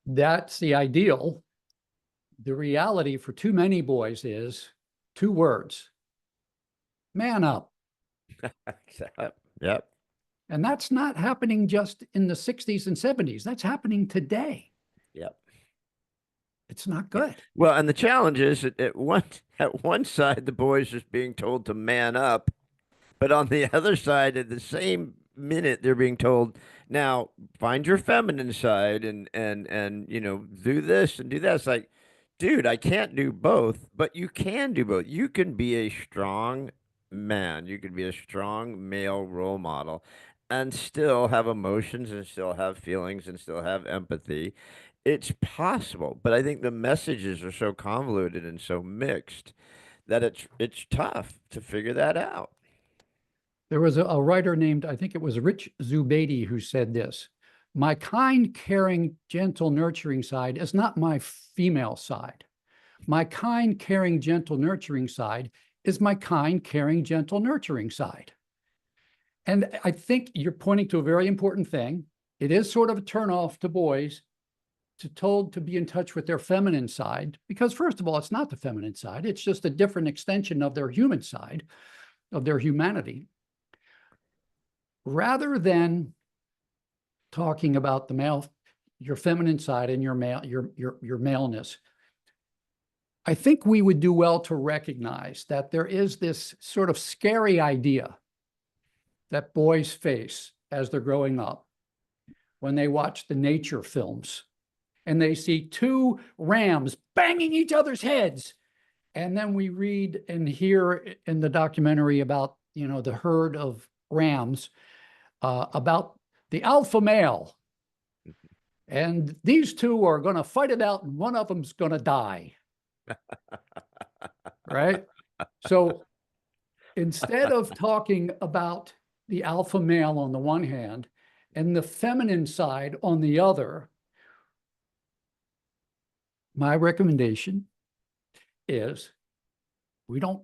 Speaker 2: That's the ideal. The reality for too many boys is two words: man up.
Speaker 3: Yep.
Speaker 2: And that's not happening just in the 60s and 70s. That's happening today.
Speaker 3: Yep.
Speaker 2: It's not good.
Speaker 3: Well, and the challenge is that at one side, the boys is being told to man up, but on the other side, at the same minute, they're being told, now find your feminine side and you know, do this and do that. It's like, dude, I can't do both, but you can do both. You can be a strong man. You can be a strong male role model and still have emotions and still have feelings and still have empathy. It's possible, but I think the messages are so convoluted and so mixed that it's tough to figure that out.
Speaker 2: There was a writer named, I think it was Rich Zubeidi, who said this: my kind, caring, gentle, nurturing side is not my female side. My kind, caring, gentle, nurturing side is my kind, caring, gentle, nurturing side. And I think you're pointing to a very important thing. It is sort of a turnoff to boys told to be in touch with their feminine side, because first of all, it's not the feminine side. It's just a different extension of their human side, of their humanity. Rather than talking about the male, your feminine side and your maleness, I think we would do well to recognize that there is this sort of scary idea that boys face as they're growing up when they watch the nature films and they see two rams banging each other's heads. And then we read and hear in the documentary about, the herd of rams, about the alpha male. And these two are going to fight it out and one of them's going to die. Right? So instead of talking about the alpha male on the one hand and the feminine side on the other, my recommendation is we don't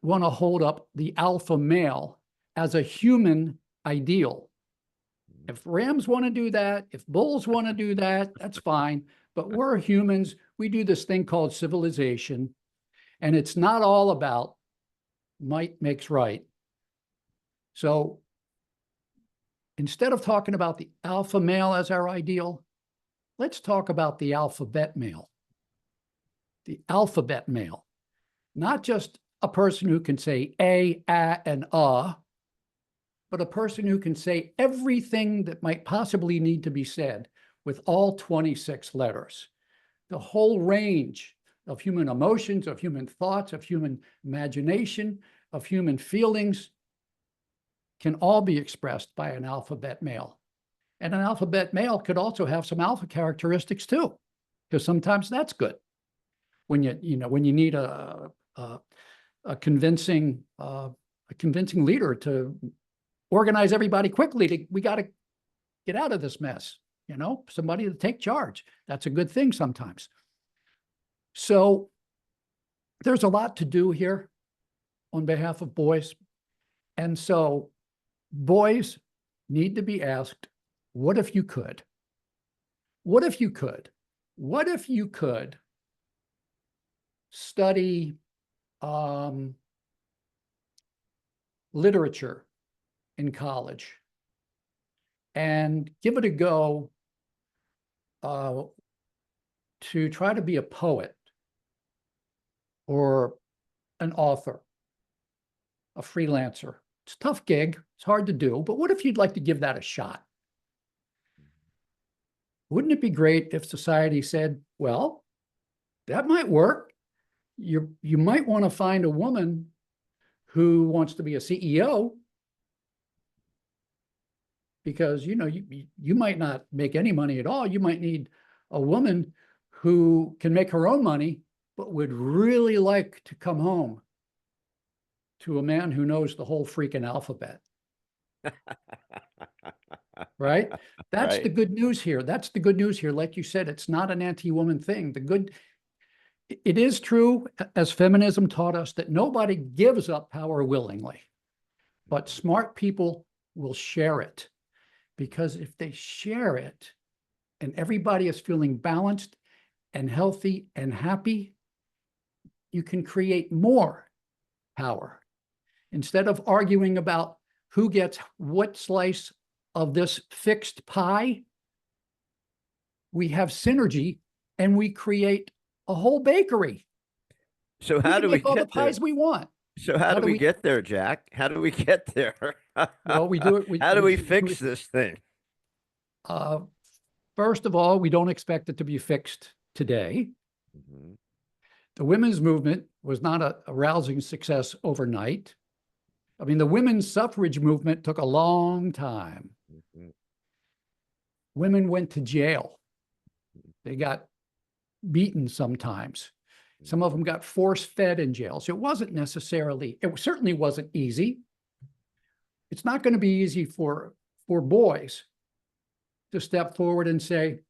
Speaker 2: want to hold up the alpha male as a human ideal. If rams want to do that, if bulls want to do that, that's fine. But we're humans. We do this thing called civilization. And it's not all about might makes right. So instead of talking about the alpha male as our ideal, let's talk about the alphabet male. The alphabet male, not just a person who can say a, and but a person who can say everything that might possibly need to be said with all 26 letters. The whole range of human emotions, of human thoughts, of human imagination, of human feelings can all be expressed by an alphabet male. And an alphabet male could also have some alpha characteristics too, because sometimes that's good. When you need a convincing leader to organize everybody quickly, we got to get out of this mess. Somebody to take charge. That's a good thing sometimes. So there's a lot to do here on behalf of boys. And so boys need to be asked, what if you could? What if you could? What if you could study literature in college and give it a go to try to be a poet or an author, a freelancer? It's a tough gig. It's hard to do. But what if you'd like to give that a shot? Wouldn't it be great if society said, well, that might work. You might want to find a woman who wants to be a CEO because, you might not make any money at all. You might need a woman who can make her own money, but would really like to come home to a man who knows the whole freaking alphabet. Right? That's the good news here. That's the good news here. Like you said, it's not an anti-woman thing. It is true, as feminism taught us, that nobody gives up power willingly, but smart people will share it. Because if they share it and everybody is feeling balanced and healthy and happy, you can create more power. Instead of arguing about who gets what slice of this fixed pie, we have synergy and we create a whole bakery.
Speaker 3: So how do we
Speaker 2: make all the
Speaker 3: get there?
Speaker 2: pies we want?
Speaker 3: So how do we get there, Jack? How do we get there?
Speaker 2: Well, we do it.
Speaker 3: How do we fix this thing?
Speaker 2: First of all, we don't expect it to be fixed today.
Speaker 3: Mm-hmm.
Speaker 2: The women's movement was not a rousing success overnight. I mean, the women's suffrage movement took a long time.
Speaker 3: Mm-hmm.
Speaker 2: Women went to jail. They got beaten sometimes. Some of them got force-fed in jail. So it certainly wasn't easy. It's not going to be easy for boys to step forward and say,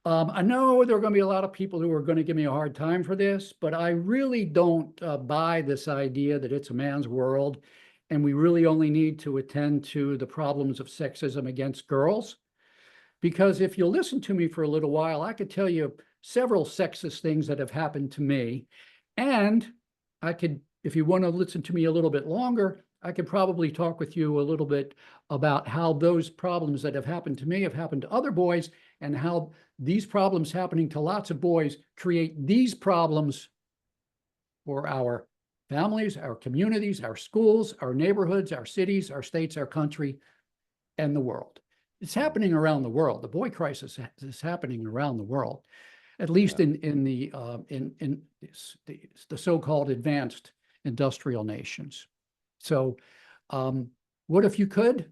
Speaker 2: I know there are going to be a lot of people who are going to give me a hard time for this, but I really don't buy this idea that it's a man's world and we really only need to attend to the problems of sexism against girls. Because if you'll listen to me for a little while, I could tell you several sexist things that have happened to me. And I could, if you want to listen to me a little bit longer, I could probably talk with you a little bit about how those problems that have happened to me have happened to other boys, and how these problems happening to lots of boys create these problems for our families, our communities, our schools, our neighborhoods, our cities, our states, our country, and the world. It's happening around the world. The boy crisis is happening around the world, at least in the so-called advanced industrial nations. So, what if you could?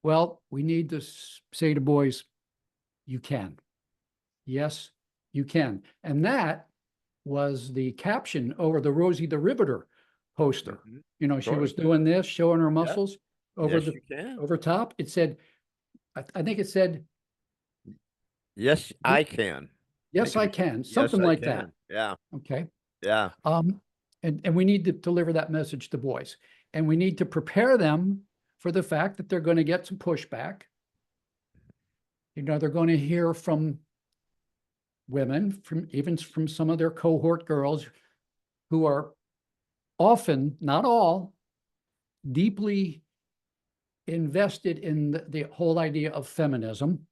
Speaker 2: Well, we need to say to boys, you can. Yes, you can. And that was the caption over the Rosie the Riveter poster. You know, she was doing this, showing her muscles over over top. It said, I think it said,
Speaker 3: yes, I can.
Speaker 2: Yes, I can. Something like that.
Speaker 3: Yeah.
Speaker 2: Okay.
Speaker 3: Yeah.
Speaker 2: And we need to deliver that message to boys. And we need to prepare them for the fact that they're going to get some pushback. You know, they're going to hear from women, even from some of their cohort girls who are often, not all, deeply invested in the whole idea of feminism.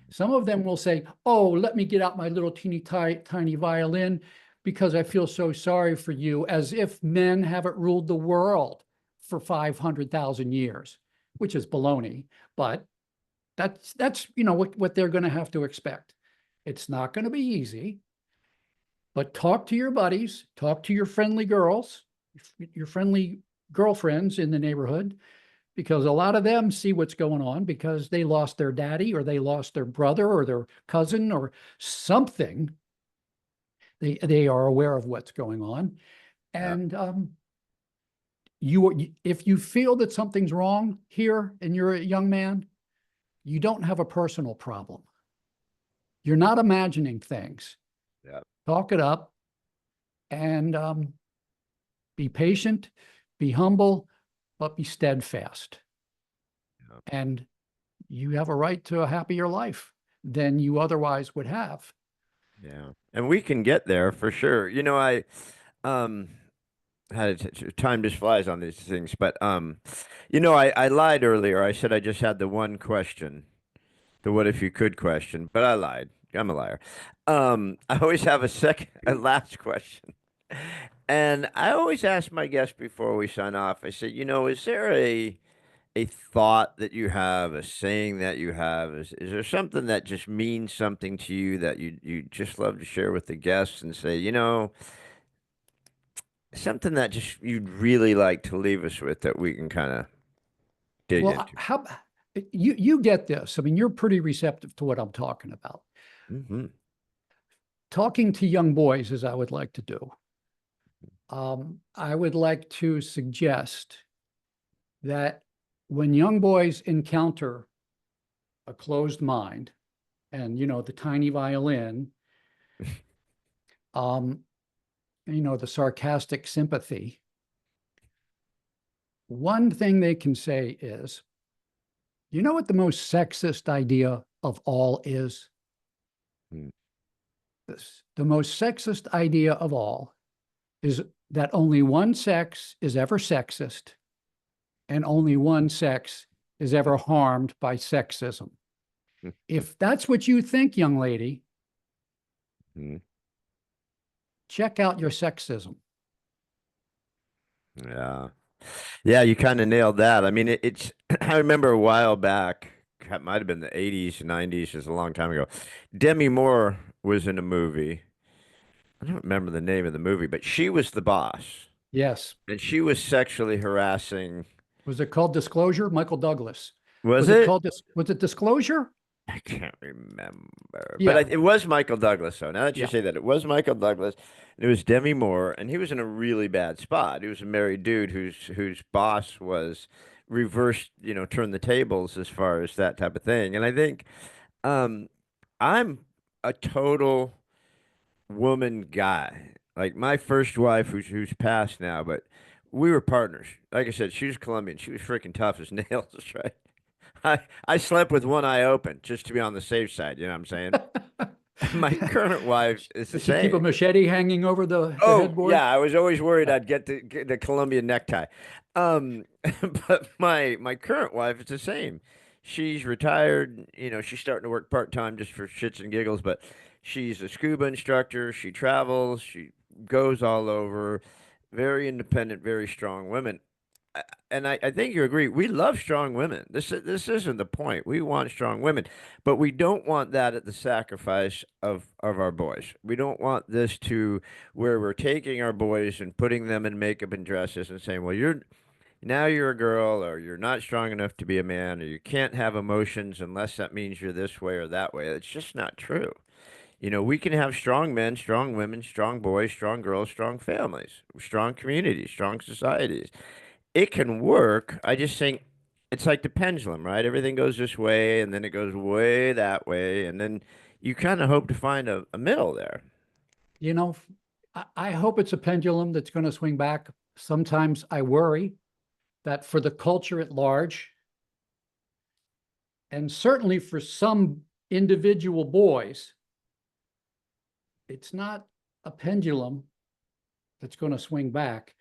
Speaker 2: Some of them will say, oh, let me get out my little tiny violin because I feel so sorry for you, as if men haven't ruled the world for 500,000 years, which is baloney. But that's you know what they're going to have to expect. It's not going to be easy, but talk to your buddies, talk to your friendly girls, your friendly girlfriends in the neighborhood, because a lot of them see what's going on because they lost their daddy, or they lost their brother or their cousin or something. They are aware of what's going on. And if you feel that something's wrong here and you're a young man, you don't have a personal problem. You're not imagining things.
Speaker 3: Yeah.
Speaker 2: Talk it up and be patient, be humble, but be steadfast. Yeah. And you have a right to a happier life than you otherwise would have.
Speaker 3: Yeah. And we can get there for sure. You know, I time just flies on these things, but you know, I lied earlier. I said I just had the one question, the what if you could question, but I lied. I'm a liar. I always have a last question. And I always ask my guests before we sign off, I say, you know, is there a thought that you have, a saying that you have? Is there something that just means something to you that you just love to share with the guests and say, you know, something that just you'd really like to leave us with that we can kind of dig into?
Speaker 2: How you get this? I mean, you're pretty receptive to what I'm talking about.
Speaker 3: Mm-hmm.
Speaker 2: Talking to young boys, as I would like to do, I would like to suggest that when young boys encounter a closed mind and, you know, the tiny violin, you know, the sarcastic sympathy, one thing they can say is, you know what the most sexist idea of all is? The most sexist idea of all is that only one sex is ever sexist, and only one sex is ever harmed by sexism. If that's what you think, young lady, check out your sexism.
Speaker 3: Yeah. Yeah, you kind of nailed that. I mean, it's, I remember a while back, it might have been the 80s, 90s, just a long time ago. Demi Moore was in a movie. I don't remember the name of the movie, but she was the boss.
Speaker 2: Yes.
Speaker 3: And she was sexually harassing.
Speaker 2: Was it called Disclosure? Michael Douglas.
Speaker 3: Was it
Speaker 2: called was it Disclosure?
Speaker 3: I can't remember.
Speaker 2: Yeah.
Speaker 3: But it was Michael Douglas, though. Now that you say that, it was Michael Douglas. And it was Demi Moore, and he was in a really bad spot. He was a married dude whose boss was reversed, you know, turned the tables as far as that type of thing. And I think I'm a total woman guy. Like my first wife, who's passed now, but we were partners. Like I said, she was Colombian. She was freaking tough as nails, right? I slept with one eye open just to be on the safe side. You know what I'm saying? My current wife is the same.
Speaker 2: Keep a machete hanging over the headboard?
Speaker 3: Yeah, I was always worried I'd get the Colombian necktie. Um, but my current wife is the same. She's retired, she's starting to work part-time just for shits and giggles, but she's a scuba instructor. She travels, she goes all over, very independent, very strong women. And I think you agree. We love strong women. This isn't the point. We want strong women, but we don't want that at the sacrifice of our boys. We don't want this to where we're taking our boys and putting them in makeup and dresses and saying, "Well, you're a girl, or you're not strong enough to be a man, or you can't have emotions unless that means you're this way or that way." It's just not true. We can have strong men, strong women, strong boys, strong girls, strong families, strong communities, strong societies. It can work. I just think it's like the pendulum, right? Everything goes this way and then it goes way that way. And then you kind of hope to find a middle there.
Speaker 2: You know, I hope it's a pendulum that's going to swing back. Sometimes I worry that for the culture at large, and certainly for some individual boys, it's not a pendulum that's going to swing back.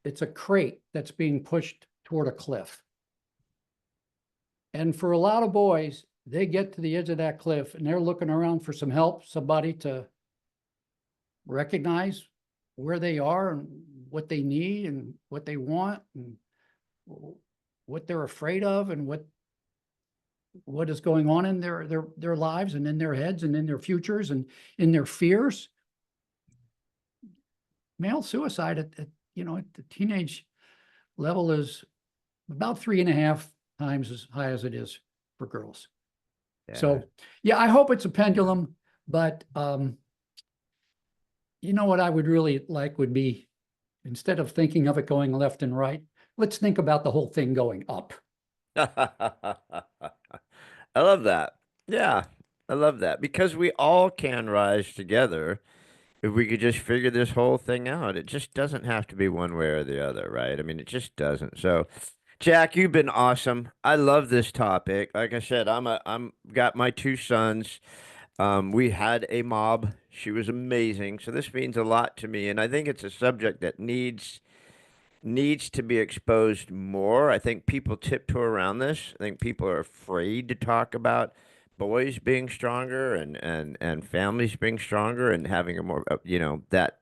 Speaker 2: It's a crate that's being pushed toward a cliff. And for a lot of boys, they get to the edge of that cliff and they're looking around for some help, somebody to recognize where they are and what they need and what they want and what they're afraid of and what is going on in their lives and in their heads and in their futures and in their fears. Male suicide at the teenage level is about 3.5 times as high as it is for girls.
Speaker 3: Yeah.
Speaker 2: So yeah, I hope it's a pendulum, but what I would really like would be, instead of thinking of it going left and right, let's think about the whole thing going up.
Speaker 3: I love that. Yeah, I love that because we all can rise together if we could just figure this whole thing out. It just doesn't have to be one way or the other, right? I mean, it just doesn't. So, Jack, you've been awesome. I love this topic. Like I said, I'm got my two sons. We had a mob. She was amazing. So this means a lot to me, and I think it's a subject that needs to be exposed more. I think people tiptoe around this. I think people are afraid to talk about boys being stronger and families being stronger and having a more, that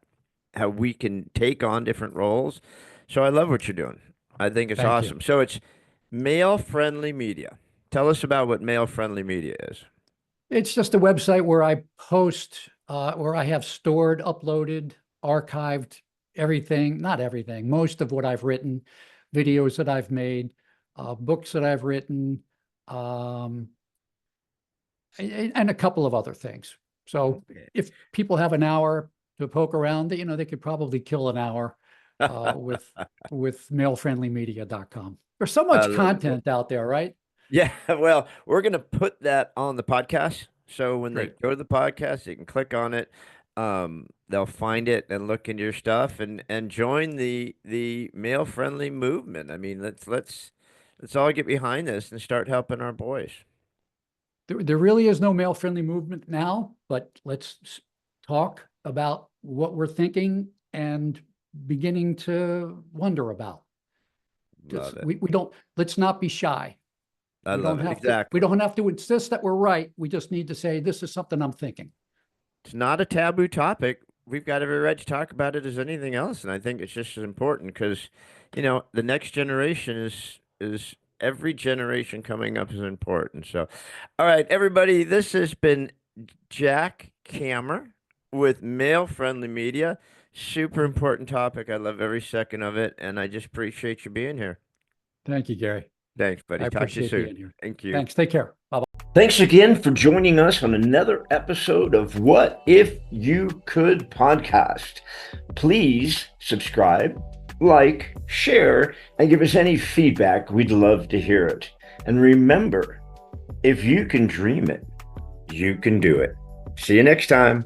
Speaker 3: how we can take on different roles. So I love what you're doing. I think it's
Speaker 2: Thank you.
Speaker 3: awesome. So it's male-friendly media. Tell us about what male-friendly media is.
Speaker 2: It's just a website where I post, where I have stored, uploaded, archived everything, not everything, most of what I've written, videos that I've made, books that I've written, and a couple of other things. So if people have an hour to poke around, they could probably kill an hour with malefriendlymedia.com. There's so much content out there, right?
Speaker 3: Yeah, well, we're going to put that on the podcast. So when
Speaker 2: Great.
Speaker 3: they go to the podcast, they can click on it. They'll find it and look into your stuff and join the male friendly movement. I mean, let's all get behind this and start helping our boys.
Speaker 2: There really is no male friendly movement now, but let's talk about what we're thinking and beginning to wonder about.
Speaker 3: Love it.
Speaker 2: We don't, let's not be shy.
Speaker 3: I love it. Exactly.
Speaker 2: We don't have to insist that we're right. We just need to say, this is something I'm thinking.
Speaker 3: It's not a taboo topic. We've got every right to talk about it as anything else. And I think it's just as important because, the next generation is every generation coming up is important. So, all right, everybody, this has been Jack Kammer with Male Friendly Media. Super important topic. I love every second of it. And I just appreciate you being here.
Speaker 2: Thank you, Gary.
Speaker 3: Thanks, buddy.
Speaker 2: I
Speaker 3: Talk to you
Speaker 2: appreciate
Speaker 3: soon.
Speaker 2: being here.
Speaker 3: Thank you.
Speaker 2: Thanks. Take care. Bye-bye.
Speaker 1: Thanks again for joining us on another episode of What If You Could podcast. Please subscribe, like, share, and give us any feedback. We'd love to hear it. And remember, if you can dream it, you can do it. See you next time.